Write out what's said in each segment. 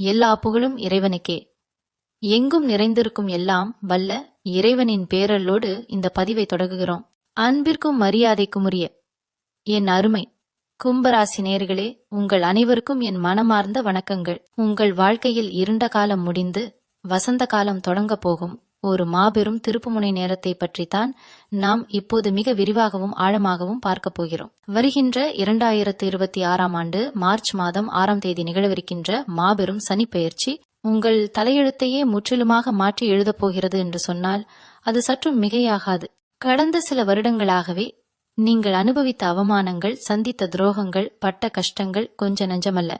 எல்லா புகழும் இறைவனுக்கே. எங்கும் நிறைந்திருக்கும் எல்லாம் வல்ல இறைவனின் பேரல்லோடு இந்த பதிவை தொடங்குகிறோம். அன்பிற்கும் மரியாதைக்கும் உரிய என் அருமை கும்பராசி நேயர்களே, உங்கள் அனைவருக்கும் என் மனமார்ந்த வணக்கங்கள். உங்கள் வாழ்க்கையில் இருண்ட காலம் முடிந்து வசந்த காலம் தொடங்கப் போகும் ஒரு மாபெரும் திருப்புமுனை நேரத்தை பற்றித்தான் நாம் இப்போது மிக விரிவாகவும் ஆழமாகவும் பார்க்கப் போகிறோம். வருகின்ற 2026ஆம் ஆண்டு மார்ச் மாதம் 6ஆம் தேதி நிகழவிருக்கின்ற மாபெரும் சனிப்பெயர்ச்சி உங்கள் தலையெழுத்தையே முற்றிலுமாக மாற்றி எழுதப் போகிறது என்று சொன்னால் அது சற்றும் மிகையாகாது. கடந்த சில வருடங்களாகவே நீங்கள் அனுபவித்த அவமானங்கள், சந்தித்த துரோகங்கள், பட்ட கஷ்டங்கள் கொஞ்ச நஞ்சமல்ல.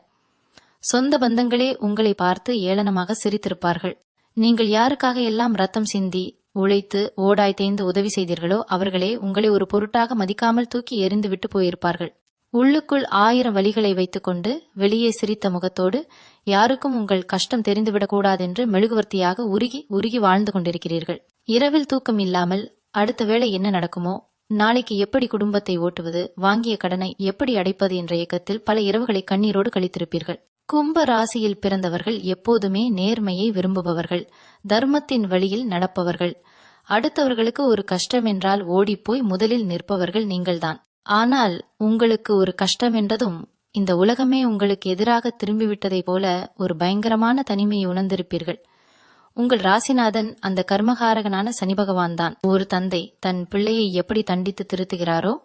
சொந்த பந்தங்களே உங்களை பார்த்து ஏளனமாக சிரித்திருப்பார்கள். நீங்கள் யாருக்காக எல்லாம் ரத்தம் சிந்தி உழைத்து ஓடாய் தேய்ந்து உதவி செய்தீர்களோ அவர்களே உங்களை ஒரு பொருட்டாக மதிக்காமல் தூக்கி எறிந்து விட்டு போயிருப்பார்கள். உள்ளுக்குள் 1000 வழிகளை வைத்துக்கொண்டு வெளியே சிரித்த முகத்தோடு யாருக்கும் உங்கள் கஷ்டம் தெரிந்துவிடக்கூடாதென்று மெழுகுவர்த்தியாக உருகி உருகி வாழ்ந்து கொண்டிருக்கிறீர்கள். இரவில் தூக்கம் இல்லாமல் அடுத்த வேளை என்ன நடக்குமோ, நாளைக்கு எப்படி குடும்பத்தை ஓட்டுவது, வாங்கிய கடனை எப்படி அடைப்பது என்ற இயக்கத்தில் பல இரவுகளை கண்ணீரோடு கழித்திருப்பீர்கள். கும்ப ராசியில் பிறந்தவர்கள் எப்போதுமே நேர்மையை விரும்புபவர்கள், தர்மத்தின் வழியில் நடப்பவர்கள். அடுத்தவர்களுக்கு ஒரு கஷ்டம் என்றால் ஓடிப்போய் முதலில் நிற்பவர்கள் நீங்கள்தான். ஆனால் உங்களுக்கு ஒரு கஷ்டம் என்றதும் இந்த உலகமே உங்களுக்கு எதிராக திரும்பிவிட்டதை போல ஒரு பயங்கரமான தனிமையை உணர்ந்திருப்பீர்கள். உங்கள் ராசிநாதன் அந்த கர்மகாரகனான சனி பகவான் தான். ஒரு தந்தை தன் பிள்ளையை எப்படி தண்டித்து திருத்துகிறாரோ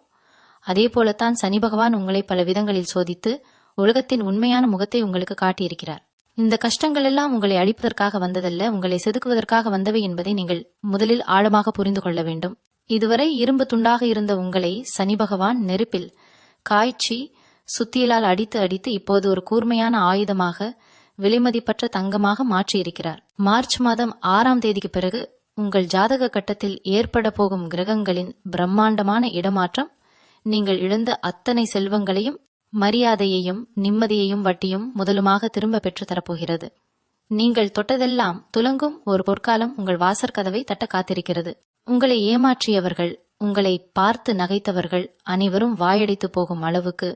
அதே போலத்தான் சனி பகவான் உங்களை பல விதங்களில் சோதித்து உலகத்தின் உண்மையான முகத்தை உங்களுக்கு காட்டியிருக்கிறார். இந்த கஷ்டங்கள் எல்லாம் உங்களை அழிப்பதற்காக வந்ததல்ல, உங்களை செதுக்குவதற்காக வந்தவை என்பதை நீங்கள் முதலில் ஆழமாக புரிந்து கொள்ள வேண்டும். இதுவரை இரும்பு துண்டாக இருந்த உங்களை சனி பகவான் நெருப்பில் காய்ச்சி சுத்தியலால் அடித்து அடித்து இப்போது ஒரு கூர்மையான ஆயுதமாக விலைமதிப்பற்ற தங்கமாக மாற்றியிருக்கிறார். மார்ச் மாதம் 6ஆம் தேதிக்கு பிறகு உங்கள் ஜாதக கட்டத்தில் ஏற்பட போகும் கிரகங்களின் பிரம்மாண்டமான இடமாற்றம் நீங்கள் இழந்த அத்தனை செல்வங்களையும் மரியாதையையும் நிம்மதியையும் வட்டியும் முதலுமாக திரும்ப பெற்று தரப்போகிறது. நீங்கள் தொட்டதெல்லாம் துலங்கும் ஒரு பொற்காலம் உங்கள் வாசற்கதவை தட்ட காத்திருக்கிறது. உங்களை ஏமாற்றியவர்கள், உங்களை பார்த்து நகைத்தவர்கள் அனைவரும் வாயடித்து போகும் அளவுக்கு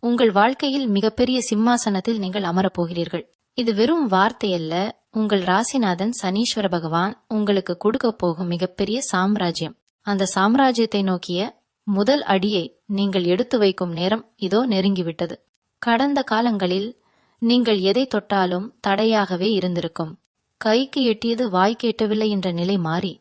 உங்கள் வாழ்க்கையில் மிகப்பெரிய சிம்மாசனத்தில் நீங்கள் அமரப்போகிறீர்கள். இது வெறும் வார்த்தையல்ல, உங்கள் ராசிநாதன் சனீஸ்வர பகவான் உங்களுக்கு கொடுக்க போகும் மிகப்பெரிய சாம்ராஜ்யம். அந்த சாம்ராஜ்யத்தை நோக்கிய முதல் அடியை நீங்கள் எடுத்து வைக்கும் நேரம் இதோ நெருங்கிவிட்டது. கடந்த காலங்களில் நீங்கள் எதை தொட்டாலும் தடையாகவே இருந்திருக்கும். கைக்கு எட்டியது வாய்க்கு எட்டவில்லை என்ற நிலை மாறி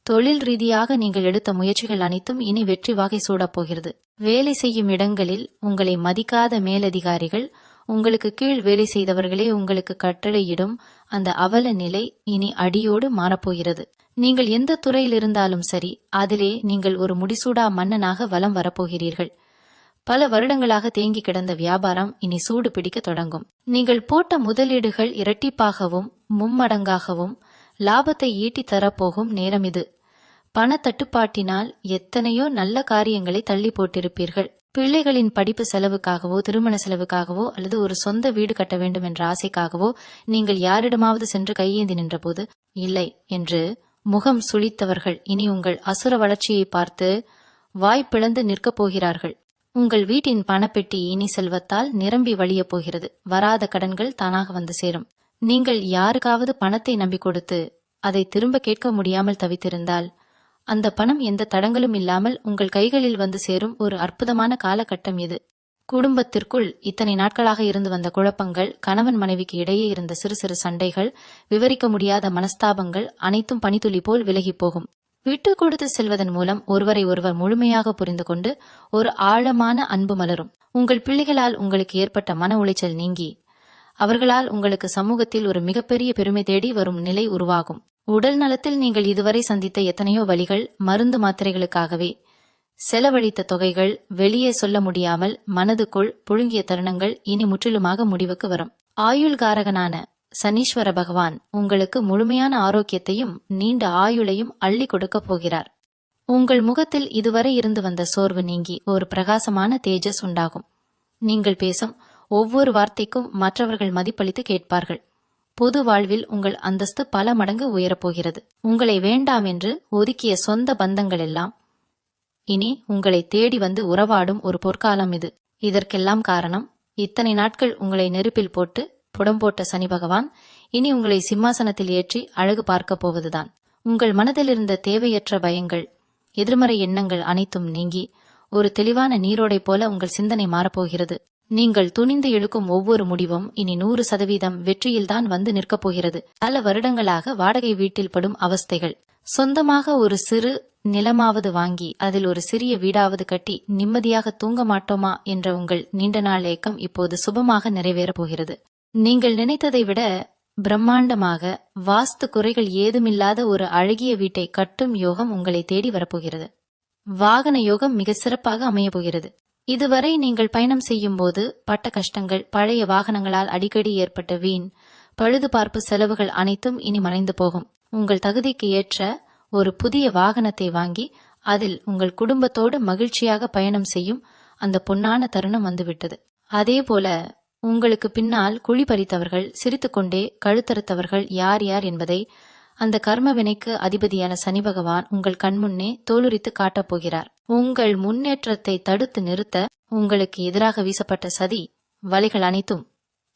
தொழில் ரீதியாக நீங்கள் எடுத்த முயற்சிகள் அனைத்தும் இனி வெற்றி வாகை சூடப் போகிறது. வேலை செய்யும் இடங்களில் உங்களை மதிக்காத மேலதிகாரிகள், உங்களுக்கு கீழ் வேலை செய்தவர்களே உங்களுக்கு கட்டளையிடும் அந்த அவல நிலை இனி அடியோடு மாறப்போகிறது. நீங்கள் எந்த துறையில் இருந்தாலும் சரி, அதிலே நீங்கள் ஒரு முடிசூடா மன்னனாக வலம் வரப்போகிறீர்கள். பல வருடங்களாக தேங்கி கிடந்த வியாபாரம் இனி சூடு பிடிக்க தொடங்கும். நீங்கள் போட்ட முதலீடுகள் இரட்டிப்பாகவும் மும்மடங்காகவும் லாபத்தை ஈட்டி தரப்போகும் நேரம் இது. பணத்தட்டுப்பாட்டினால் எத்தனையோ நல்ல காரியங்களை தள்ளி போட்டிருப்பீர்கள். பிள்ளைகளின் படிப்பு செலவுக்காகவோ, திருமண செலவுக்காகவோ அல்லது ஒரு சொந்த வீடு கட்ட வேண்டும் என்ற ஆசைக்காகவோ நீங்கள் யாரிடமாவது சென்று கையேந்தி நின்றபோது இல்லை என்று முகம் சுளித்தவர்கள் இனி உங்கள் அசுர வளர்ச்சியை பார்த்து வாய்ப்பிழந்து நிற்கப் போகிறார்கள். உங்கள் வீட்டின் பணப்பெட்டி இனி செல்வத்தால் நிரம்பி வழியப் போகிறது. வராத கடன்கள் தானாக வந்து சேரும். நீங்கள் யாருக்காவது பணத்தை நம்பி கொடுத்து அதை திரும்ப கேட்க முடியாமல் தவித்திருந்தால் அந்த பணம் எந்த தடங்களும் இல்லாமல் உங்கள் கைகளில் வந்து சேரும் ஒரு அற்புதமான காலகட்டம் இது. குடும்பத்திற்குள் இத்தனை நாட்களாக இருந்து வந்த குழப்பங்கள், கணவன் மனைவிக்கு இடையே இருந்த சிறு சிறு சண்டைகள், விவரிக்க முடியாத மனஸ்தாபங்கள் அனைத்தும் பனித்துளி போல் விலகி போகும். விட்டு கொடுத்து செல்வதன் மூலம் ஒருவரை ஒருவர் முழுமையாக புரிந்து கொண்டு ஒரு ஆழமான அன்பு மலரும். உங்கள் பிள்ளைகளால் உங்களுக்கு ஏற்பட்ட மன உளைச்சல் நீங்கி அவர்களால் உங்களுக்கு சமூகத்தில் ஒரு மிகப்பெரிய பெருமை தேடி வரும் நிலை உருவாகும். உடல் நலத்தில் நீங்கள் இதுவரை சந்தித்த எத்தனையோ வலிகள், மருந்து மாத்திரைகளுக்காகவே செலவழித்த தொகைகள், வெளியே சொல்ல முடியாமல் மனதுக்குள் புழுங்கிய தருணங்கள் இனி முற்றிலுமாக முடிவுக்கு வரும். ஆயுள்காரகனான சனீஸ்வர பகவான் உங்களுக்கு முழுமையான ஆரோக்கியத்தையும் நீண்ட ஆயுளையும் அள்ளி கொடுக்கப் போகிறார். உங்கள் முகத்தில் இதுவரை இருந்து வந்த சோர்வு நீங்கி ஒரு பிரகாசமான தேஜஸ் உண்டாகும். நீங்கள் பேசும் ஒவ்வொரு வார்த்தைக்கும் மற்றவர்கள் மதிப்பளித்து கேட்பார்கள். பொது வாழ்வில் உங்கள் அந்தஸ்து பல மடங்கு உயரப்போகிறது. உங்களை வேண்டாம் என்று ஒதுக்கிய சொந்த பந்தங்கள் எல்லாம் இனி உங்களை தேடி வந்து உறவாடும் ஒரு பொற்காலம் இது. இதற்கெல்லாம் காரணம், இத்தனை நாட்கள் உங்களை நெருப்பில் போட்டு புடம்போட்ட சனி பகவான் இனி உங்களை சிம்மாசனத்தில் ஏற்றி அழகு பார்க்கப் போவதுதான். உங்கள் மனதில் இருந்த தேவையற்ற பயங்கள், எதிர்மறை எண்ணங்கள் அனைத்தும் நீங்கி ஒரு தெளிவான நீரோடை போல உங்கள் சிந்தனை மாறப்போகிறது. நீங்கள் துணிந்து எடுக்கும் ஒவ்வொரு முடிவும் இனி 100% வெற்றியில்தான் வந்து நிற்கப் போகிறது. பல வருடங்களாக வாடகை வீட்டில் படும் அவஸ்தைகள், சொந்தமாக ஒரு சிறு நிலமாவது வாங்கி அதில் ஒரு சிறிய வீடாவது கட்டி நிம்மதியாக தூங்க மாட்டோமா என்ற உங்கள் நீண்ட நாள் ஏக்கம் இப்போது சுபமாக நிறைவேறப் போகிறது. நீங்கள் நினைத்ததை விட பிரம்மாண்டமாக வாஸ்து குறைகள் ஏதுமில்லாத ஒரு அழகிய வீட்டை கட்டும் யோகம் உங்களை தேடி வரப்போகிறது. வாகன யோகம் மிக சிறப்பாக அமையப் போகிறது. இதுவரை நீங்கள் பயணம் செய்யும் போது பட்ட கஷ்டங்கள், பழைய வாகனங்களால் அடிக்கடி ஏற்பட்ட வீண் பழுதுபார்ப்பு செலவுகள் அனைத்தும் இனி மறைந்து போகும். உங்கள் தகுதிக்கு ஏற்ற ஒரு புதிய வாகனத்தை வாங்கி அதில் உங்கள் குடும்பத்தோடு மகிழ்ச்சியாக பயணம் செய்யும் அந்த பொன்னான தருணம் வந்துவிட்டது. அதேபோல உங்களுக்கு பின்னால் குழி பறித்தவர்கள், சிரித்துக்கொண்டே கழுத்தறுத்தவர்கள் யார் யார் என்பதை அந்த கர்ம வினைக்கு அதிபதியான சனி பகவான் உங்கள் கண்முன்னே தோலுரித்து காட்டப் போகிறார். உங்கள் முன்னேற்றத்தை தடுத்து நிறுத்த உங்களுக்கு எதிராக வீசப்பட்ட சதி வலைகள் அனைத்தும்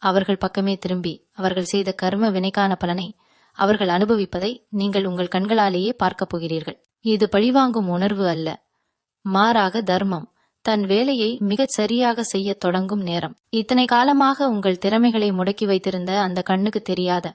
அவர்கள் பக்கமே திரும்பி அவர்கள் செய்த கர்ம வினைக்கான பலனை அவர்கள் அனுபவிப்பதை நீங்கள் உங்கள் கண்களாலேயே பார்க்கப் போகிறீர்கள். இது பழிவாங்கும் உணர்வு அல்ல, மாறாக தர்மம் தன் வேலையை மிகச் சரியாக செய்ய தொடங்கும் நேரம். இத்தனை காலமாக உங்கள் திறமைகளை முடக்கி வைத்திருந்த அந்த கண்ணுக்கு தெரியாத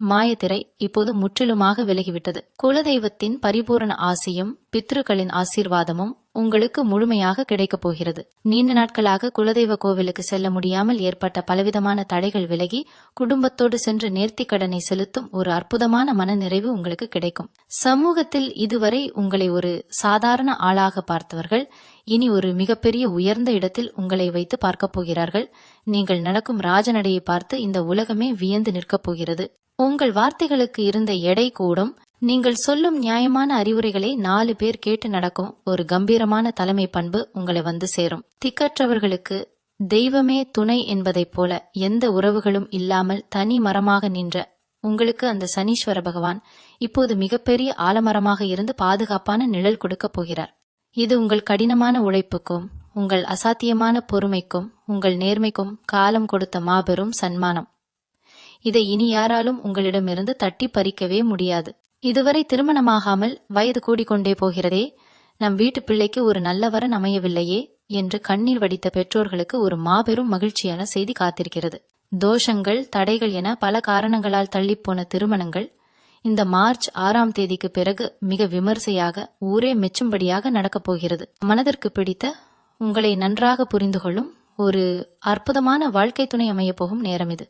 மாயத்திரை இப்போது முற்றிலுமாக விலகிவிட்டது. குலதெய்வத்தின் பரிபூரண ஆசியும் பித்ருக்களின் ஆசீர்வாதமும் உங்களுக்கு முழுமையாக கிடைக்கப் போகிறது. நீண்ட நாட்களாக குலதெய்வ கோவிலுக்கு செல்ல முடியாமல் ஏற்பட்ட பலவிதமான தடைகள் விலகி குடும்பத்தோடு சென்று நேர்த்திக்கடனை செலுத்தும் ஒரு அற்புதமான மனநிறைவு உங்களுக்கு கிடைக்கும். சமூகத்தில் இதுவரை உங்களை ஒரு சாதாரண ஆளாக பார்த்தவர்கள் இனி ஒரு மிகப்பெரிய உயர்ந்த இடத்தில் உங்களை வைத்து பார்க்கப் போகிறார்கள். நீங்கள் நடக்கும் ராஜநடையை பார்த்து இந்த உலகமே வியந்து நிற்கப் போகிறது. உங்கள் வார்த்தைகளுக்கு இருந்த எடை கூடும். நீங்கள் சொல்லும் நியாயமான அறிவுரைகளை 4 பேர் கேட்டு நடக்கும் ஒரு கம்பீரமான தலைமை பண்பு உங்களை வந்து சேரும். திக்கற்றவர்களுக்கு தெய்வமே துணை என்பதைப் போல எந்த உறவுகளும் இல்லாமல் தனி மரமாக நின்ற உங்களுக்கு அந்த சனீஸ்வர பகவான் இப்போது மிகப்பெரிய ஆலமரமாக இருந்து பாதுகாப்பான நிழல் கொடுக்கப் போகிறார். இது உங்கள் கடினமான உழைப்புக்கும் உங்கள் அசாத்தியமான பொறுமைக்கும் உங்கள் நேர்மைக்கும் காலம் கொடுத்த மாபெரும் சன்மானம். இதை இனி யாராலும் உங்களிடமிருந்து தட்டி பறிக்கவே முடியாது. இதுவரை திருமணமாகாமல் வயது கூடிக்கொண்டே போகிறதே, நம் வீட்டு பிள்ளைக்கு ஒரு நல்ல வரன் அமையவில்லையே என்று கண்ணீர் வடித்த பெற்றோர்களுக்கு ஒரு மாபெரும் மகிழ்ச்சியான செய்தி காத்திருக்கிறது. தோஷங்கள், தடைகள் என பல காரணங்களால் தள்ளிப்போன திருமணங்கள் இந்த மார்ச் 6ஆம் தேதிக்கு பிறகு மிக விமர்சையாக ஊரே மெச்சும்படியாக நடக்கப் போகிறது. மனதிற்கு பிடித்த, உங்களை நன்றாக புரிந்து கொள்ளும் ஒரு அற்புதமான வாழ்க்கை துணை அமையப் போகும் நேரம் இது.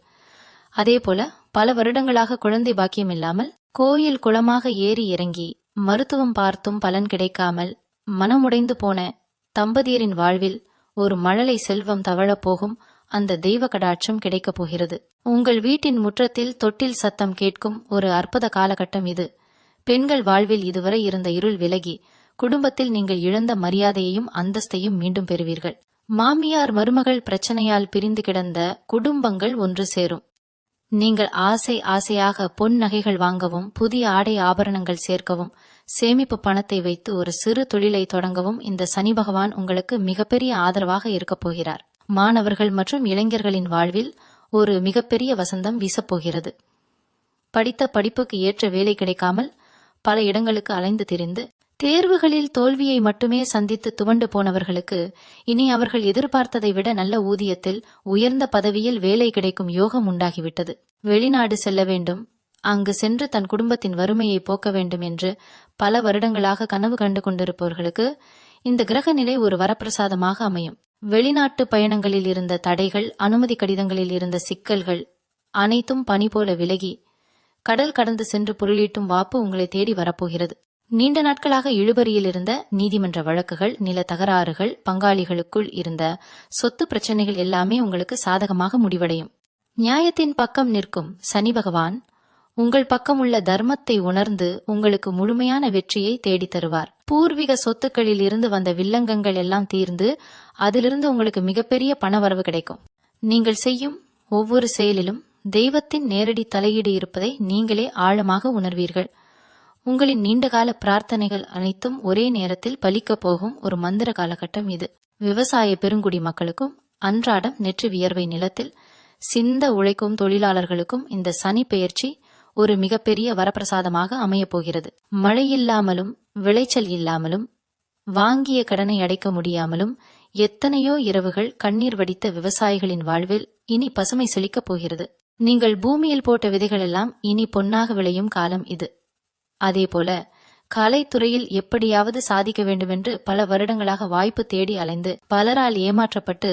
அதேபோல பல வருடங்களாக குழந்தை பாக்கியம் இல்லாமல் கோயில் குளமாக ஏறி இறங்கி மருத்துவம் பார்த்தும் பலன் கிடைக்காமல் மனமுடைந்து போன தம்பதியரின் வாழ்வில் ஒரு மழலை செல்வம் தவழப்போகும் அந்த தெய்வ கடாட்சம் கிடைக்கப் போகிறது. உங்கள் வீட்டின் முற்றத்தில் தொட்டில் சத்தம் கேட்கும் ஒரு அற்புத காலகட்டம் இது. பெண்கள் வாழ்வில் இதுவரை இருந்த இருள் விலகி குடும்பத்தில் நீங்கள் இழந்த மரியாதையையும் அந்தஸ்தையும் மீண்டும் பெறுவீர்கள். மாமியார் மருமகள் பிரச்சனையால் பிரிந்து கிடந்த குடும்பங்கள் ஒன்று சேரும். நீங்கள் ஆசையாக பொன் நகைகள் வாங்கவும் புதிய ஆடை ஆபரணங்கள் சேர்க்கவும் சேமிப்பு பணத்தை வைத்து ஒரு சிறு தொழிலை தொடங்கவும் இந்த சனி பகவான் உங்களுக்கு மிகப்பெரிய ஆதரவாக இருக்கப் போகிறார். மாணவர்கள் மற்றும் இளைஞர்களின் வாழ்வில் ஒரு மிகப்பெரிய வசந்தம் வீசப்போகிறது. படித்த படிப்புக்கு ஏற்ற வேலை கிடைக்காமல் பல இடங்களுக்கு அலைந்து திரிந்து தேர்வுகளில் தோல்வியை மட்டுமே சந்தித்து துவண்டு போனவர்களுக்கு இனி அவர்கள் எதிர்பார்த்ததை விட நல்ல ஊதியத்தில் உயர்ந்த பதவியில் வேலை கிடைக்கும் யோகம் உண்டாகிவிட்டது. வெளிநாடு செல்ல வேண்டும், அங்கு சென்று தன் குடும்பத்தின் வறுமையை போக்க வேண்டும் என்று பல வருடங்களாக கனவு கண்டு கொண்டிருப்பவர்களுக்கு இந்த கிரக நிலை ஒரு வரப்பிரசாதமாக அமையும். வெளிநாட்டு பயணங்களில் இருந்த தடைகள், அனுமதி கடிதங்களில் இருந்த சிக்கல்கள் அனைத்தும் பனி போல விலகி கடல் கடந்து சென்று பொருளீட்டும் வாப்பு உங்களை தேடி வரப்போகிறது. நீண்ட நாட்களாக இழுபறியில் இருந்த நீதிமன்ற வழக்குகள், நில தகராறுகள், பங்காளிகளுக்குள் இருந்த சொத்து பிரச்சனைகள் எல்லாமே உங்களுக்கு சாதகமாக முடிவடையும். நியாயத்தின் பக்கம் நிற்கும் சனி பகவான் உங்கள் பக்கம் உள்ள தர்மத்தை உணர்ந்து உங்களுக்கு முழுமையான வெற்றியை தேடி தருவார். பூர்வீக சொத்துக்களில் இருந்து வந்த வில்லங்கங்கள் எல்லாம் தீர்ந்து அதிலிருந்து உங்களுக்கு மிகப்பெரிய பணவரவு கிடைக்கும். நீங்கள் செய்யும் ஒவ்வொரு செயலிலும் தெய்வத்தின் நேரடி தலையீடு இருப்பதை நீங்களே ஆழமாக உணர்வீர்கள். உங்களின் நீண்டகால பிரார்த்தனைகள் அனைத்தும் ஒரே நேரத்தில் பலிக்கப் போகும் ஒரு மந்திர காலகட்டம் இது. விவசாய பெருங்குடி மக்களுக்கும் அன்றாடம் நெற்றி வியர்வை நிலத்தில் சிந்த உழைக்கும் தொழிலாளர்களுக்கும் இந்த சனி பெயர்ச்சி ஒரு மிகப்பெரிய வரப்பிரசாதமாக அமையப் போகிறது. மழை இல்லாமலும் விளைச்சல் இல்லாமலும் வாங்கிய கடனை அடைக்க முடியாமலும் எத்தனையோ இரவுகள் கண்ணீர் வடித்த விவசாயிகளின் வாழ்வில் இனி பசுமை செழிக்கப் போகிறது. நீங்கள் பூமியில் போட்ட விதைகள் எல்லாம் இனி பொன்னாக விளையும் காலம் இது. அதேபோல கலைத்துறையில் எப்படியாவது சாதிக்க வேண்டுமென்று பல வருடங்களாக வாய்ப்பு தேடி அலைந்து பலரால் ஏமாற்றப்பட்டு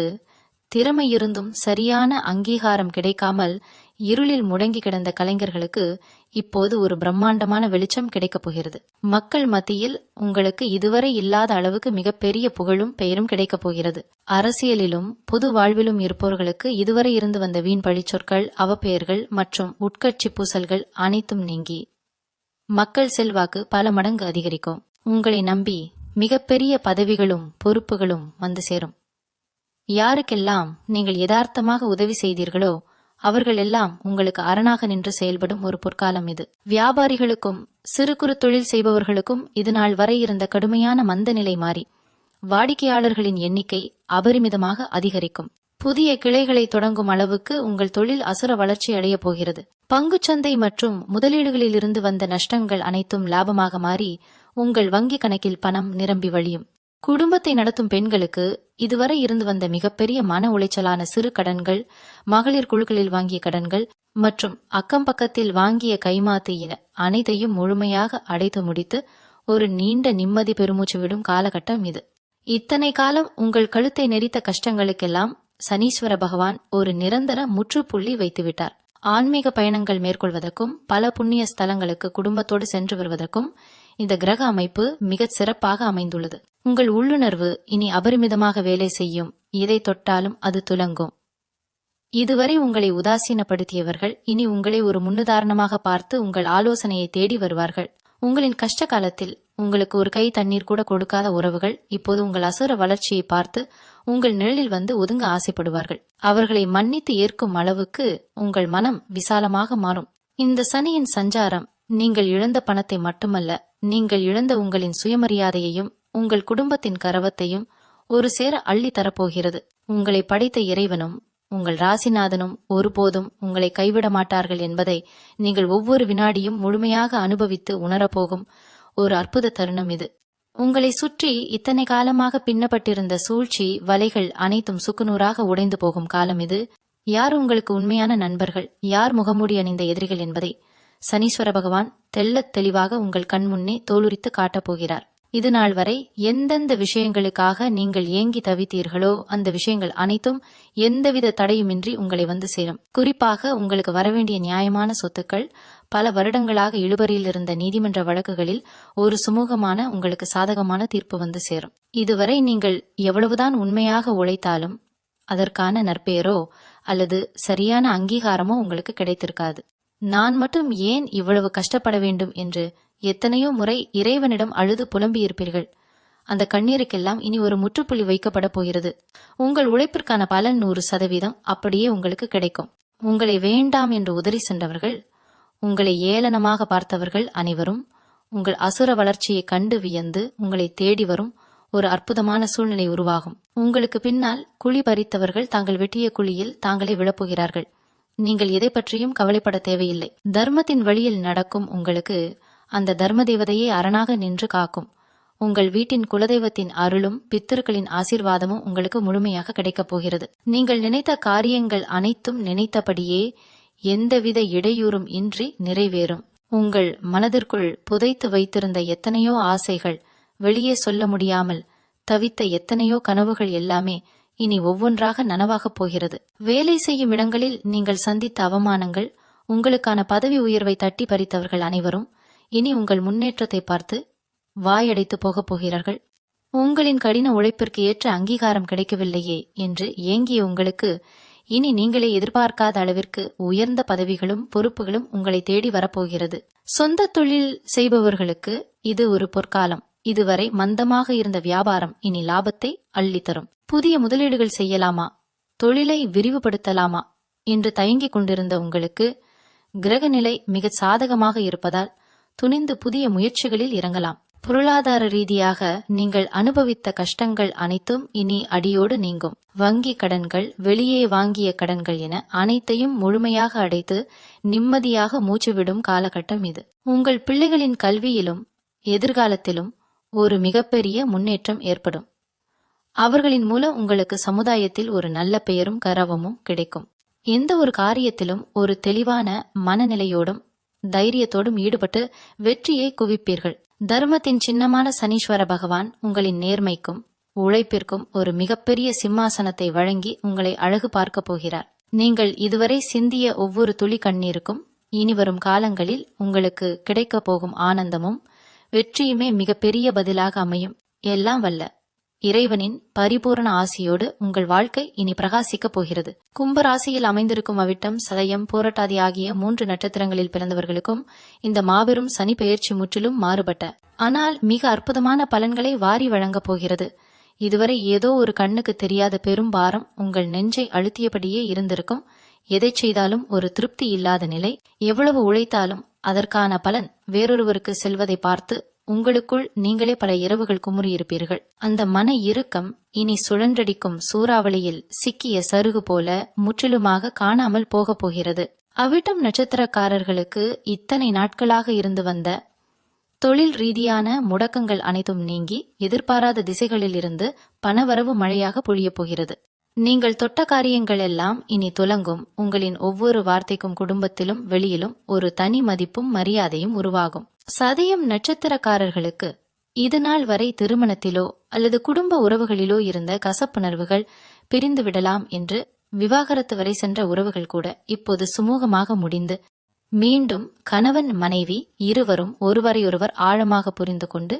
திறமை இருந்தும் சரியான அங்கீகாரம் கிடைக்காமல் இருளில் முடங்கி கிடந்த கலைஞர்களுக்கு இப்போது ஒரு பிரம்மாண்டமான வெளிச்சம் கிடைக்கப் போகிறது. மக்கள் மத்தியில் உங்களுக்கு இதுவரை இல்லாத அளவுக்கு மிகப்பெரிய புகழும் பெயரும் கிடைக்கப் போகிறது. அரசியலிலும் பொது வாழ்விலும் இருப்பவர்களுக்கு இதுவரை இருந்து வந்த வீண் பழிச்சொற்கள், அவப்பெயர்கள் மற்றும் உட்கட்சி பூசல்கள் அனைத்தும் நீங்கி மக்கள் செல்வாக்கு பல மடங்கு அதிகரிக்கும். உங்களை நம்பி மிகப்பெரிய பதவிகளும் பொறுப்புகளும் வந்து சேரும். யாருக்கெல்லாம் நீங்கள் யதார்த்தமாக உதவி செய்தீர்களோ அவர்கள் எல்லாம் உங்களுக்கு அரணாக நின்று செயல்படும் ஒரு பொற்காலம் இது. வியாபாரிகளுக்கும் சிறு குறு தொழில் செய்பவர்களுக்கும் இது நாள் வரை இருந்த கடுமையான மந்த நிலை மாறி வாடிக்கையாளர்களின் எண்ணிக்கை அபரிமிதமாக அதிகரிக்கும். புதிய கிளைகளை தொடங்கும் அளவுக்கு உங்கள் தொழில் அசுர வளர்ச்சி அடைய போகிறது. பங்குச்சந்தை மற்றும் முதலீடுகளில் இருந்து வந்த நஷ்டங்கள் அனைத்தும் லாபமாக மாறி உங்கள் வங்கி கணக்கில் பணம் நிரம்பி வழியும். குடும்பத்தை நடத்தும் பெண்களுக்கு இதுவரை இருந்து வந்த மிகப்பெரிய மன உளைச்சலான சிறு கடன்கள், மகளிர் குழுக்களில் வாங்கிய கடன்கள் மற்றும் அக்கம் பக்கத்தில் வாங்கிய கைமாத்து என அனைத்தையும் முழுமையாக அடைத்து முடித்து ஒரு நீண்ட நிம்மதி பெருமூச்சு விடும் காலகட்டம் இது. இத்தனை காலம் உங்கள் கழுத்தை நெரித்த கஷ்டங்களுக்கெல்லாம் சனீஸ்வர பகவான் ஒரு நிரந்தர முற்றுப்புள்ளி வைத்துவிட்டார். ஆன்மீக பயணங்கள் மேற்கொள்வதற்கும் பல புண்ணிய ஸ்தலங்களுக்கு குடும்பத்தோடு சென்று வருவதற்கும் இந்த கிரக அமைப்பு மிக சிறப்பாக அமைந்துள்ளது. உங்கள் உள்ளுணர்வு இனி அபரிமிதமாக வேலை செய்யும். எதை தொட்டாலும் அது துலங்கும். இதுவரை உங்களை உதாசீனப்படுத்தியவர்கள் இனி உங்களை ஒரு முன்னுதாரணமாக பார்த்து உங்கள் ஆலோசனையை தேடி வருவார்கள். உங்களின் கஷ்ட காலத்தில் உங்களுக்கு ஒரு கை தண்ணீர் கூட கொடுக்காத உறவுகள் இப்போது உங்கள் அசுர வளர்ச்சியை பார்த்து உங்கள் நிழலில் வந்து ஒதுங்க ஆசைப்படுவார்கள். அவர்களை மன்னித்து ஏற்கும் அளவுக்கு உங்கள் மனம் விசாலமாக மாறும். இந்த சனியின் சஞ்சாரம் நீங்கள் இழந்த பணத்தை மட்டுமல்ல, நீங்கள் இழந்த உங்களின் சுயமரியாதையையும் உங்கள் குடும்பத்தின் கரவத்தையும் ஒரு சேர அள்ளி தரப்போகிறது. உங்களை படைத்த இறைவனும் உங்கள் ராசிநாதனும் ஒருபோதும் உங்களை கைவிட மாட்டார்கள் என்பதை நீங்கள் ஒவ்வொரு வினாடியும் முழுமையாக அனுபவித்து உணரப்போகும் ஒரு அற்புத தருணம் இது. உங்களை சுற்றி இத்தனை காலமாக பின்னப்பட்டிருந்த சூழ்ச்சி வலைகள் அனைத்தும் சுக்குநூறாக உடைந்து போகும் காலம் இது. யார் உங்களுக்கு உண்மையான நண்பர்கள், யார் முகமூடி அணிந்த எதிரிகள் என்பதை சனீஸ்வர பகவான் தெள்ளத் தெளிவாக உங்கள் கண் முன்னே தோலுரித்து காட்டப் போகிறார். இது நாள் வரை எந்தெந்த விஷயங்களுக்காக நீங்கள் ஏங்கி தவித்தீர்களோ அந்த விஷயங்கள் அனைத்தும் எந்தவித தடையுமின்றி உங்களை வந்து சேரும். குறிப்பாக உங்களுக்கு வரவேண்டிய நியாயமான சொத்துக்கள், பல வருடங்களாக இழுபறியில் இருந்த நீதிமன்ற வழக்குகளில் ஒரு சுமூகமான உங்களுக்கு சாதகமான தீர்ப்பு வந்து சேரும். இதுவரை நீங்கள் எவ்வளவுதான் உண்மையாக உழைத்தாலும் அதற்கான நற்பெயரோ அல்லது சரியான அங்கீகாரமோ உங்களுக்கு கிடைத்திருக்காது. நான் மட்டும் ஏன் இவ்வளவு கஷ்டப்பட வேண்டும் என்று எத்தனையோ முறை இறைவனிடம் அழுது புலம்பியிருப்பீர்கள். அந்த கண்ணீருக்கெல்லாம் இனி ஒரு முற்றுப்புள்ளி வைக்கப்பட போகிறது. உங்கள் உழைப்பிற்கான பலன் 100% அப்படியே உங்களுக்கு கிடைக்கும். உங்களை வேண்டாம் என்று உதறி சென்றவர்கள், உங்களை ஏளனமாக பார்த்தவர்கள் அனைவரும் உங்கள் அசுர வளர்ச்சியை கண்டு வியந்து உங்களை தேடி வரும் ஒரு அற்புதமான சூழ்நிலை உருவாகும். உங்களுக்கு பின்னால் குழி பறித்தவர்கள் தாங்கள் வெட்டிய குழியில் தாங்களே விழப்போகிறார்கள். நீங்கள் எதை பற்றியும் கவலைப்பட தேவையில்லை. தர்மத்தின் வழியில் நடக்கும் உங்களுக்கு அந்த தர்ம தேவதையே அரணாக நின்று காக்கும். உங்கள் வீட்டின் குலதெய்வத்தின் அருளும் பித்திருக்களின் ஆசீர்வாதமும் உங்களுக்கு முழுமையாக கிடைக்கப் போகிறது. நீங்கள் நினைத்த காரியங்கள் அனைத்தும் நினைத்தபடியே எந்தவித இடையூறும் இன்றி நிறைவேறும். உங்கள் மனதிற்குள் புதைத்து வைத்திருந்த எத்தனையோ ஆசைகள், வெளியே சொல்ல முடியாமல் தவித்த எத்தனையோ கனவுகள் எல்லாமே இனி ஒவ்வொன்றாக நனவாகப் போகிறது. வேலை செய்யும் இடங்களில் நீங்கள் சந்தித்த அவமானங்கள், உங்களுக்கான பதவி உயர்வை தட்டி பறித்தவர்கள் அனைவரும் இனி உங்கள் முன்னேற்றத்தை பார்த்து வாயடைத்து போகப் போகிறார்கள். உங்களின் கடின உழைப்பிற்கு ஏற்ற அங்கீகாரம் கிடைக்கவில்லையே என்று ஏங்கிய உங்களுக்கு இனி நீங்களே எதிர்பார்க்காத அளவிற்கு உயர்ந்த பதவிகளும் பொறுப்புகளும் உங்களை தேடி வரப்போகிறது. சொந்த தொழில் செய்பவர்களுக்கு இது ஒரு பொற்காலம். இதுவரை மந்தமாக இருந்த வியாபாரம் இனி லாபத்தை அள்ளித்தரும். புதிய முதலீடுகள் செய்யலாமா, தொழிலை விரிவுபடுத்தலாமா என்று தயங்கிக் கொண்டிருந்த உங்களுக்கு கிரகநிலை மிக சாதகமாக இருப்பதால் துணிந்து புதிய முயற்சிகளில் இறங்கலாம். பொருளாதார ரீதியாக நீங்கள் அனுபவித்த கஷ்டங்கள் அனைத்தும் இனி அடியோடு நீங்கும். வங்கி கடன்கள், வெளியே வாங்கிய கடன்கள் என அனைத்தையும் முழுமையாக அடைத்து நிம்மதியாக மூச்சுவிடும் காலகட்டம் இது. உங்கள் பிள்ளைகளின் கல்வியிலும் எதிர்காலத்திலும் ஒரு மிகப்பெரிய முன்னேற்றம் ஏற்படும். அவர்களின் மூலம் உங்களுக்கு சமுதாயத்தில் ஒரு நல்ல பெயரும் கௌரவமும் கிடைக்கும். எந்த ஒரு காரியத்திலும் ஒரு தெளிவான மனநிலையோடும் தைரியத்தோடும் ஈடுபட்டு வெற்றியை குவிப்பீர்கள். தர்மத்தின் சின்னமான சனீஸ்வர பகவான் உங்களின் நேர்மைக்கும் உழைப்பிற்கும் ஒரு மிகப்பெரிய சிம்மாசனத்தை வழங்கி உங்களை அழகு பார்க்கப் போகிறார். நீங்கள் இதுவரை சிந்திய ஒவ்வொரு துளி கண்ணீருக்கும் இனிவரும் காலங்களில் உங்களுக்கு கிடைக்கப் போகும் ஆனந்தமும் வெற்றியுமே மிகப்பெரிய பதிலாக அமையும். எல்லாம் வல்ல இறைவனின் பரிபூரண ஆசியோடு உங்கள் வாழ்க்கை இனி பிரகாசிக்கப் போகிறது. கும்பராசியில் அமைந்திருக்கும் அவிட்டம், சதயம், பூரட்டாதி ஆகிய 3 நட்சத்திரங்களில் பிறந்தவர்களுக்கும் இந்த மாபெரும் சனி பெயர்ச்சி முற்றிலும் மாறுபட்ட ஆனால் மிக அற்புதமான பலன்களை வாரி வழங்கப் போகிறது. இதுவரை ஏதோ ஒரு கண்ணுக்கு தெரியாத பெரும் பாரம் உங்கள் நெஞ்சை அழுத்தியபடியே இருந்திருக்கும். எதை செய்தாலும் ஒரு திருப்தி இல்லாத நிலை, எவ்வளவு உழைத்தாலும் அதற்கான பலன் வேறொருவருக்கு செல்வதை பார்த்து உங்களுக்குள் நீங்களே பல இரவுகள் குமுறியிருப்பீர்கள். அந்த மன இறுக்கம் இனி சுழன்றடிக்கும் சூறாவளியில் சிக்கிய சருகு போல முற்றிலுமாக காணாமல் போகப் போகிறது. அவிட்டம் நட்சத்திரக்காரர்களுக்கு இத்தனை நாட்களாக இருந்து வந்த தொழில் ரீதியான முடக்கங்கள் அனைத்தும் நீங்கி எதிர்பாராத திசைகளில் இருந்து பணவரவு மழையாக பொழியப் போகிறது. நீங்கள் தொட்ட காரியங்கள் எல்லாம் இனி துலங்கும். உங்களின் ஒவ்வொரு வார்த்தைக்கும் குடும்பத்திலும் வெளியிலும் ஒரு தனி மதிப்பும் மரியாதையும் உருவாகும். சதயம் நட்சத்திரக்காரர்களுக்கு இதுநாள் வரை திருமணத்திலோ அல்லது குடும்ப உறவுகளிலோ இருந்த கசப்புணர்வுகள் பிரிந்து விடலாம் என்று விவாகரத்து வரை சென்ற உறவுகள் கூட இப்போது சுமூகமாக முடிந்து மீண்டும் கணவன் மனைவி இருவரும் ஒருவரையொருவர் ஆழமாக புரிந்து கொண்டு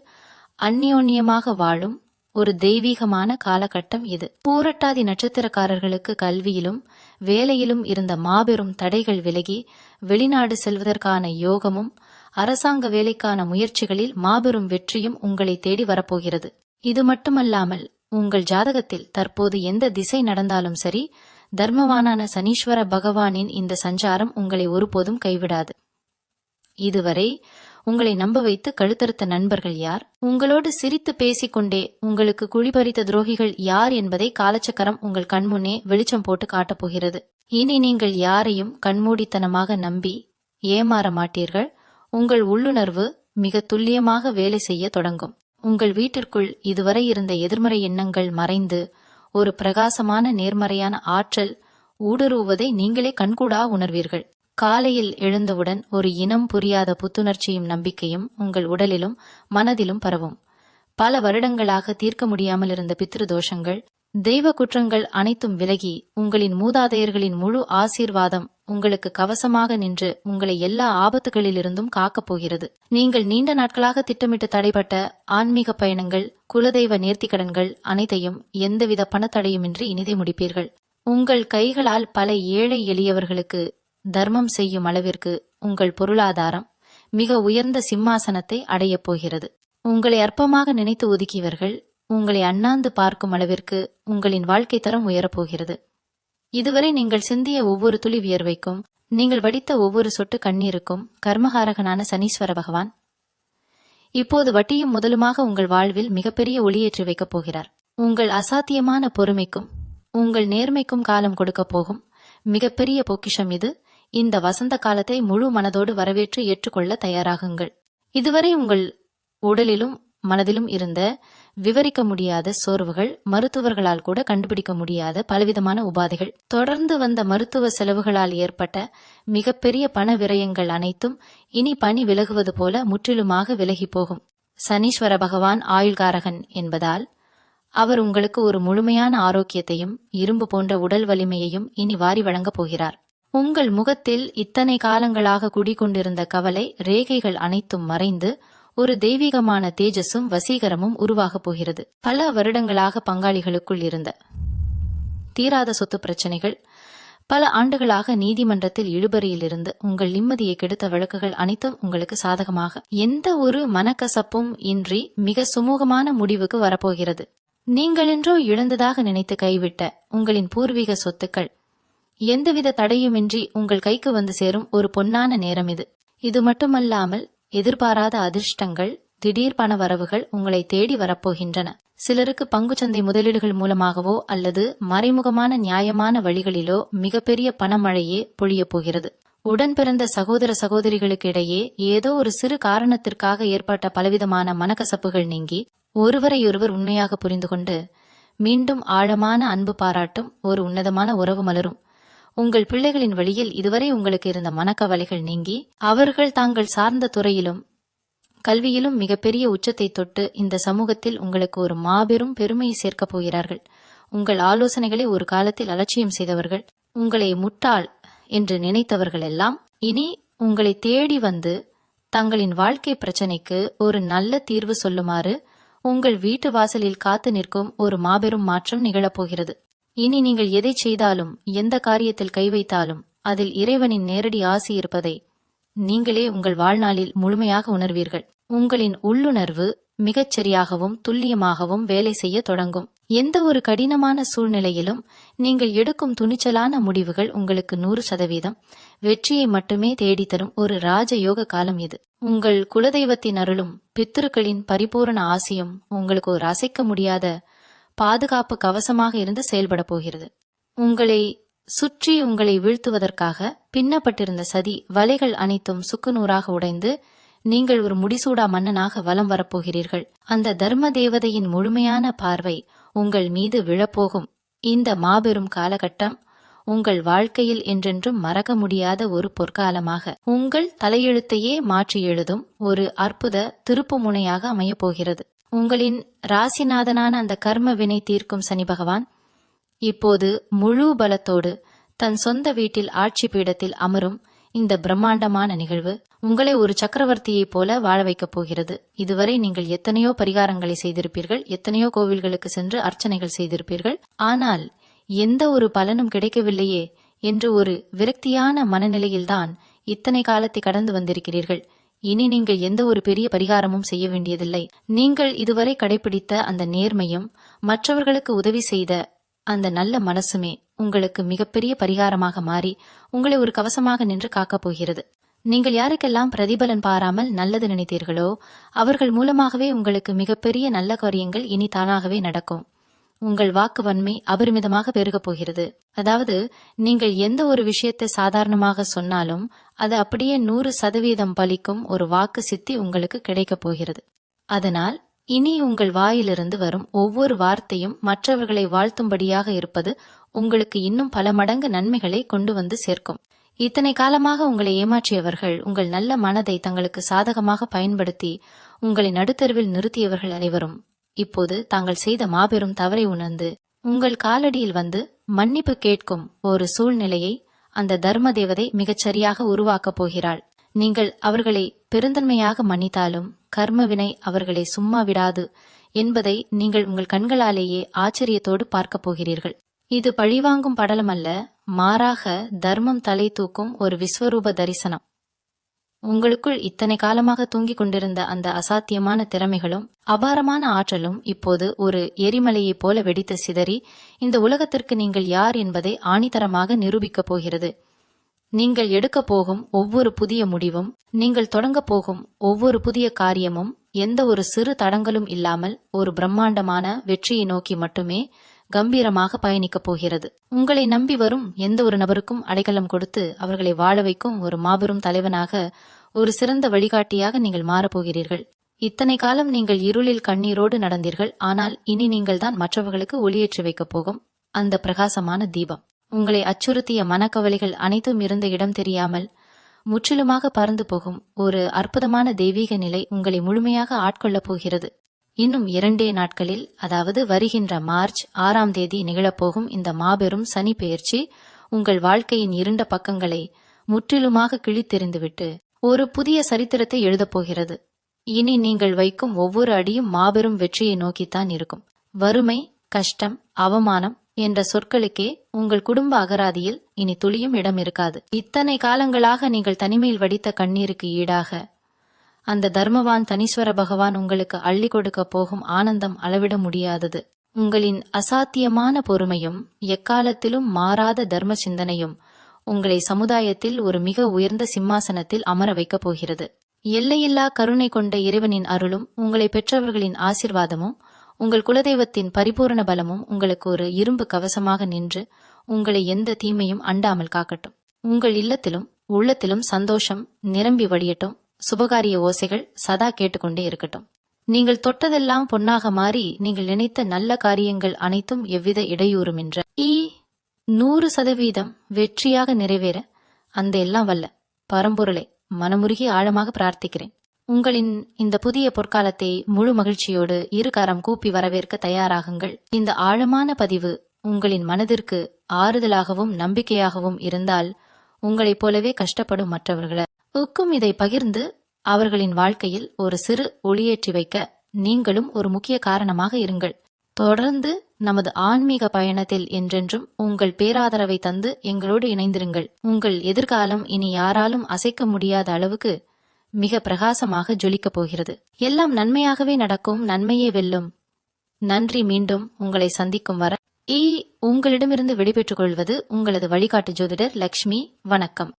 அந்யோன்யமாக வாழும் ஒரு தெய்வீகமான காலகட்டம் இது. பூரட்டாதி நட்சத்திரக்காரர்களுக்கு கல்வியிலும் வேலையிலும் இருந்த மாபெரும் தடைகள் விலகி வெளிநாடு செல்வதற்கான யோகமும் அரசாங்க வேலைக்கான முயற்சிகளில் மாபெரும் வெற்றியும் உங்களை தேடி வரப்போகிறது. இது மட்டுமல்லாமல் உங்கள் ஜாதகத்தில் தற்போது எந்த திசை நடந்தாலும் சரி, தர்மவானான சனீஸ்வர பகவானின் இந்த சஞ்சாரம் உங்களை ஒருபோதும் கைவிடாது. இதுவரை உங்களை நம்ப வைத்து கழுத்தறுத்த நண்பர்கள் யார்? உங்களோடு சிரித்து பேசிக்கொண்டே உங்களுக்கு குழிபறித்த துரோகிகள் யார் என்பதை காலச்சக்கரம் உங்கள் கண்முன்னே வெளிச்சம் போட்டு காட்டப் போகிறது. இனி நீங்கள் யாரையும் கண்மூடித்தனமாக நம்பி ஏமாற மாட்டீர்கள். உங்கள் உள்ளுணர்வு மிக துல்லியமாக வேலை செய்ய தொடங்கும். உங்கள் வீட்டிற்குள் இதுவரை இருந்த எதிர்மறை எண்ணங்கள் மறைந்து ஒரு பிரகாசமான நேர்மறையான ஆற்றல் ஊடுருவுவதை நீங்களே கண்கூடா உணர்வீர்கள். காலையில் எழுந்தவுடன் ஒரு இனம் புரியாத புத்துணர்ச்சியும் நம்பிக்கையும் உங்கள் உடலிலும் மனதிலும் பரவும். பல வருடங்களாக தீர்க்க முடியாமல் இருந்த பித்ரு தோஷங்கள், தெய்வ குற்றங்கள் அனைத்தும் விலகி உங்களின் மூதாதையர்களின் முழு ஆசீர்வாதம் உங்களுக்கு கவசமாக நின்று உங்களை எல்லா ஆபத்துகளிலிருந்தும் காக்கப் போகிறது. நீங்கள் நீண்ட நாட்களாக திட்டமிட்டு தடைப்பட்ட ஆன்மீக பயணங்கள், குலதெய்வ நேர்த்திக்கடன்கள் அனைத்தையும் எந்தவித பணத்தடையுமின்றி இனிதே முடிப்பீர்கள். உங்கள் கைகளால் பல ஏழை எளியவர்களுக்கு தர்மம் செய்யும் அளவிற்கு உங்கள் பொருளாதாரம் மிக உயர்ந்த சிம்மாசனத்தை அடையப் போகிறது. உங்களை அற்பமாக நினைத்து ஒதுக்கியவர்கள் உங்களை அண்ணாந்து பார்க்கும் அளவிற்கு உங்களின் வாழ்க்கை தரம் உயரப்போகிறது. இதுவரை நீங்கள் சிந்திய ஒவ்வொரு துளி வியர்வைக்கும், நீங்கள் வடித்த ஒவ்வொரு சொட்டு கண்ணீருக்கும் கர்மகாரகனான சனீஸ்வர பகவான் இப்போது வட்டியும் முதலுமாக உங்கள் வாழ்வில் மிகப்பெரிய ஒளியேற்றி வைக்கப் போகிறார். உங்கள் அசாத்தியமான பொறுமைக்கும் உங்கள் நேர்மைக்கும் காலம் கொடுக்க போகும் மிகப்பெரிய பொக்கிஷம் இது. இந்த வசந்த காலத்தை முழு மனதோடு வரவேற்று ஏற்றுக்கொள்ள தயாராகுங்கள். இதுவரை உங்கள் உடலிலும் மனதிலும் இருந்த விவரிக்க முடியாத சோர்வுகள், மருத்துவர்களால் கூட கண்டுபிடிக்க முடியாத பலவிதமான உபாதைகள், தொடர்ந்து வந்த மருத்துவ செலவுகளால் ஏற்பட்ட மிகப்பெரிய பண விரயங்கள் அனைத்தும் இனி பனி விலகுவது போல முற்றிலுமாக விலகி போகும். சனீஸ்வர பகவான் ஆயுள்காரகன் என்பதால் அவர் உங்களுக்கு ஒரு முழுமையான ஆரோக்கியத்தையும் இரும்பு போன்ற உடல் வலிமையையும் இனி வாரி வழங்கப் போகிறார். உங்கள் முகத்தில் இத்தனை காலங்களாக குடிகொண்டிருந்த கவலை ரேகைகள் அனைத்தும் மறைந்து ஒரு தெய்வீகமான தேஜஸும் வசீகரமும் உருவாகப் போகிறது. பல வருடங்களாக பங்காளிகளுக்குள் இருந்த தீராத சொத்து பிரச்சனைகள், பல ஆண்டுகளாக நீதிமன்றத்தில் இழுபறியிலிருந்து உங்கள் நிம்மதியை கெடுத்த வழக்குகள் அனைத்தும் உங்களுக்கு சாதகமாக எந்த ஒரு மனக்கசப்பும் இன்றி மிக சுமூகமான முடிவுக்கு வரப்போகிறது. நீங்களென்றோ இழந்ததாக நினைத்து கைவிட்ட உங்களின் பூர்வீக சொத்துக்கள் எந்தவித தடையுமின்றி உங்கள் கைக்கு வந்து சேரும் ஒரு பொன்னான நேரம் இது. இது மட்டுமல்லாமல் எதிர்பாராத அதிர்ஷ்டங்கள் திடீர் பண வரவுகள் உங்களை தேடி வரப்போகின்றன. சிலருக்கு பங்குச்சந்தை முதலீடுகள் மூலமாகவோ அல்லது மறைமுகமான நியாயமான வழிகளிலோ மிகப்பெரிய பணமழையே பொழியப் போகிறது. உடன் பிறந்த சகோதர சகோதரிகளுக்கு இடையே ஏதோ ஒரு சிறு காரணத்திற்காக ஏற்பட்ட பலவிதமான மனக்கசப்புகள் நீங்கி ஒருவரையொருவர் உண்மையாக புரிந்து கொண்டு மீண்டும் ஆழமான அன்பு பாராட்டும் ஒரு உன்னதமான உறவு மலரும். உங்கள் பிள்ளைகளின் வழியில் இதுவரை உங்களுக்கு இருந்த மனக்கவலைகள் நீங்கி அவர்கள் தாங்கள் சார்ந்த துறையிலும் கல்வியிலும் மிகப்பெரிய உச்சத்தை தொட்டு இந்த சமூகத்தில் உங்களுக்கு ஒரு மாபெரும் பெருமையை சேர்க்கப் போகிறார்கள். உங்கள் ஆலோசனைகளை ஒரு காலத்தில் அலட்சியம் செய்தவர்கள், உங்களை முட்டாள் என்று நினைத்தவர்கள் எல்லாம் இனி உங்களை தேடி வந்து தங்களின் வாழ்க்கை பிரச்சனைக்கு ஒரு நல்ல தீர்வு சொல்லுமாறு உங்கள் வீட்டு வாசலில் காத்து நிற்கும் ஒரு மாபெரும் மாற்றம் நிகழப்போகிறது. இனி நீங்கள் எதை செய்தாலும், எந்த காரியத்தில் கை வைத்தாலும் அதில் இறைவனின் நேரடி ஆசி இருப்பதை நீங்களே உங்கள் வாழ்நாளில் முழுமையாக உணர்வீர்கள். உங்களின் உள்ளுணர்வு மிகச்சரியாகவும் துல்லியமாகவும் வேலை செய்ய தொடங்கும். எந்த ஒரு கடினமான சூழ்நிலையிலும் நீங்கள் எடுக்கும் துணிச்சலான முடிவுகள் உங்களுக்கு 100% வெற்றியை மட்டுமே தேடித்தரும் ஒரு ராஜயோக காலம் இது. உங்கள் குலதெய்வத்தின் அருளும் பித்திருக்களின் பரிபூரண ஆசியும் உங்களுக்கு ஒரு அசைக்க முடியாத பாதுகாப்பு கவசமாக இருந்து செயல்பட போகிறது. உங்களை சுற்றி உங்களை வீழ்த்துவதற்காக பின்னப்பட்டிருந்த சதி வலைகள் அனைத்தும் சுக்குநூறாக உடைந்து நீங்கள் ஒரு முடிசூடா மன்னனாக வலம் வரப்போகிறீர்கள். அந்த தர்ம தேவதையின் முழுமையான பார்வை உங்கள் மீது விழப்போகும் இந்த மாபெரும் காலகட்டம் உங்கள் வாழ்க்கையில் என்றென்றும் மறக்க முடியாத ஒரு பொற்காலமாக, உங்கள் தலையெழுத்தையே மாற்றி எழுதும் ஒரு அற்புத திருப்பு முனையாக அமையப் போகிறது. உங்களின் ராசிநாதனான அந்த கர்ம வினை தீர்க்கும் சனி பகவான் இப்போது முழு பலத்தோடு தன் சொந்த வீட்டில் ஆட்சி பீடத்தில் அமரும் இந்த பிரம்மாண்டமான நிகழ்வு உங்களை ஒரு சக்கரவர்த்தியைப் போல வாழ வைக்கப் போகிறது. இதுவரை நீங்கள் எத்தனையோ பரிகாரங்களை செய்திருப்பீர்கள், எத்தனையோ கோவில்களுக்கு சென்று அர்ச்சனைகள் செய்திருப்பீர்கள். ஆனால் எந்த ஒரு பலனும் கிடைக்கவில்லையே என்று ஒரு விரக்தியான மனநிலையில்தான் இத்தனை காலத்தை கடந்து வந்திருக்கிறீர்கள். இனி நீங்கள் எந்த ஒரு பெரிய பரிகாரமும் செய்ய வேண்டியதில்லை. நீங்கள் இதுவரை கடைபிடித்த அந்த நேர்மையும் மற்றவர்களுக்கு உதவி செய்த அந்த நல்ல மனசுமே உங்களுக்கு மிகப்பெரிய பரிகாரமாக மாறி உங்களை ஒரு கவசமாக நின்று காக்கப் போகிறது. நீங்கள் யாருக்கெல்லாம் பிரதிபலன் பாராமல் நல்லது நினைத்தீர்களோ அவர்கள் மூலமாகவே உங்களுக்கு மிகப்பெரிய நல்ல காரியங்கள் இனி தானாகவே நடக்கும். உங்கள் வாக்கு வன்மை அபரிமிதமாக பெருகப் போகிறது. அதாவது நீங்கள் எந்த ஒரு விஷயத்தை சாதாரணமாக சொன்னாலும் அது அப்படியே 100% பலிக்கும் ஒரு வாக்கு சித்தி உங்களுக்கு கிடைக்கப் போகிறது. அதனால் இனி உங்கள் வாயிலிருந்து வரும் ஒவ்வொரு வார்த்தையும் மற்றவர்களை வாழ்த்தும்படியாக இருப்பது உங்களுக்கு இன்னும் பல மடங்கு நன்மைகளை கொண்டு வந்து சேர்க்கும். இத்தனை காலமாக உங்களை ஏமாற்றியவர்கள், உங்கள் நல்ல மனதை தங்களுக்கு சாதகமாக பயன்படுத்தி உங்களை நடுத்தருவில் நிறுத்தியவர்கள் அனைவரும் இப்போது தாங்கள் செய்த மாபெரும் தவறை உணர்ந்து உங்கள் காலடியில் வந்து மன்னிப்பு கேட்கும் ஒரு சூழ்நிலையை அந்த தர்ம தேவதை மிகச்சரியாக உருவாக்கப் போகிறாள். நீங்கள் அவர்களை பெருந்தன்மையாக மன்னித்தாலும் கர்மவினை அவர்களை சும்மா விடாது என்பதை நீங்கள் உங்கள் கண்களாலேயே ஆச்சரியத்தோடு பார்க்கப் போகிறீர்கள். இது பழிவாங்கும் படலம் அல்ல, மாறாக தர்மம் தலை தூக்கும் ஒரு விஸ்வரூப தரிசனம். உங்களுக்குள் இத்தனை காலமாக தூங்கிக் கொண்டிருந்த அந்த அசாத்தியமான திறமைகளும் அபாரமான ஆற்றலும் இப்போது ஒரு எரிமலையைப் போல வெடித்து சிதறி இந்த உலகத்திற்கு நீங்கள் யார் என்பதை ஆணித்தரமாக நிரூபிக்கப் போகிறது. நீங்கள் எடுக்கப் போகும் ஒவ்வொரு புதிய முடிவும், நீங்கள் தொடங்கப் போகும் ஒவ்வொரு புதிய காரியமும் எந்த ஒரு சிறு தடங்களும் இல்லாமல் ஒரு பிரம்மாண்டமான வெற்றியை நோக்கி மட்டுமே கம்பீரமாக பயணிக்கப் போகிறது. உங்களை நம்பி வரும் எந்த ஒரு நபருக்கும் அடைக்கலம் கொடுத்து அவர்களை வாழ வைக்கும் ஒரு மாபெரும் தலைவனாக, ஒரு சிறந்த வழிகாட்டியாக நீங்கள் மாறப்போகிறீர்கள். இத்தனை காலம் நீங்கள் இருளில் கண்ணீரோடு நடந்தீர்கள். ஆனால் இனி நீங்கள் தான் மற்றவர்களுக்கு ஒளியேற்றி வைக்கப் போகும் அந்த பிரகாசமான தீபம். உங்களை அச்சுறுத்திய மனக்கவலைகள் அனைத்தும் இருந்த இடம் தெரியாமல் முற்றிலுமாக பறந்து போகும் ஒரு அற்புதமான தெய்வீக நிலை உங்களை முழுமையாக ஆட்கொள்ளப் போகிறது. இன்னும் 2 நாட்களில், அதாவது வருகின்ற மார்ச் 6ஆம் தேதி நிகழப்போகும் இந்த மாபெரும் சனி பெயர்ச்சி உங்கள் வாழ்க்கையின் இருண்ட பக்கங்களை முற்றிலுமாக கிழித்தெறிந்துவிட்டு ஒரு புதிய சரித்திரத்தை எழுதப் போகிறது. இனி நீங்கள் வைக்கும் ஒவ்வொரு அடியும் மாபெரும் வெற்றியை நோக்கித்தான் இருக்கும். வறுமை, கஷ்டம், அவமானம் என்ற சொற்களுக்கே உங்கள் குடும்ப அகராதியில் இனி துளியும் இடம் இருக்காது. இத்தனை காலங்களாக நீங்கள் தனிமையில் வடித்த கண்ணீருக்கு ஈடாக அந்த தர்மவான் தனீஸ்வர பகவான் உங்களுக்கு அள்ளி கொடுக்க போகும் ஆனந்தம் அளவிட முடியாதது. உங்களின் அசாத்தியமான பொறுமையும் எக்காலத்திலும் மாறாத தர்ம சிந்தனையும் உங்களை சமுதாயத்தில் ஒரு மிக உயர்ந்த சிம்மாசனத்தில் அமர வைக்கப் போகிறது. எல்லையில்லா கருணை கொண்ட இறைவனின் அருளும் உங்களை பெற்றவர்களின் ஆசிர்வாதமும் உங்கள் குலதெய்வத்தின் பரிபூரண பலமும் உங்களுக்கு ஒரு இரும்பு கவசமாக நின்று உங்களை எந்த தீமையும் அண்டாமல் காக்கட்டும். உங்கள் இல்லத்திலும் உள்ளத்திலும் சந்தோஷம் நிரம்பி வழியட்டும். சுபகாரிய ஓசைகள் சதா கேட்டுக்கொண்டே இருக்கட்டும். நீங்கள் தொட்டதெல்லாம் பொன்னாக மாறி நீங்கள் நினைத்த நல்ல காரியங்கள் அனைத்தும் எவ்வித இடையூறுமின்ற 100% வெற்றியாக நிறைவேற அந்த எல்லாம் வல்ல பரம்பொருளை மனமுருகி ஆழமாக பிரார்த்திக்கிறேன். உங்களின் இந்த புதிய பொற்காலத்தை முழு மகிழ்ச்சியோடு இருகரம் கூப்பி வரவேற்க தயாராகுங்கள். இந்த ஆழமான பதிவு உங்களின் மனதிற்கு ஆறுதலாகவும் நம்பிக்கையாகவும் இருந்தால் உங்களைப் போலவே கஷ்டப்படும் மற்றவர்களுக்கும் இதை பகிர்ந்து அவர்களின் வாழ்க்கையில் ஒரு சிறு ஒளியேற்றி வைக்க நீங்களும் ஒரு முக்கிய காரணமாக இருங்கள். தொடர்ந்து நமது ஆன்மீக பயணத்தில் என்றென்றும் உங்கள் பேராதரவை தந்து எங்களோடு இணைந்திருங்கள். உங்கள் எதிர்காலம் இனி யாராலும் அசைக்க முடியாத அளவுக்கு மிக பிரகாசமாக ஜொலிக்கப் போகிறது. எல்லாம் நன்மையாகவே நடக்கும். நன்மையே வெல்லும். நன்றி. மீண்டும் உங்களை சந்திக்கும் வரை உங்களிடமிருந்து விடைபெற்றுக் கொள்வது உங்களது வழிகாட்டு ஜோதிடர் லக்ஷ்மி. வணக்கம்.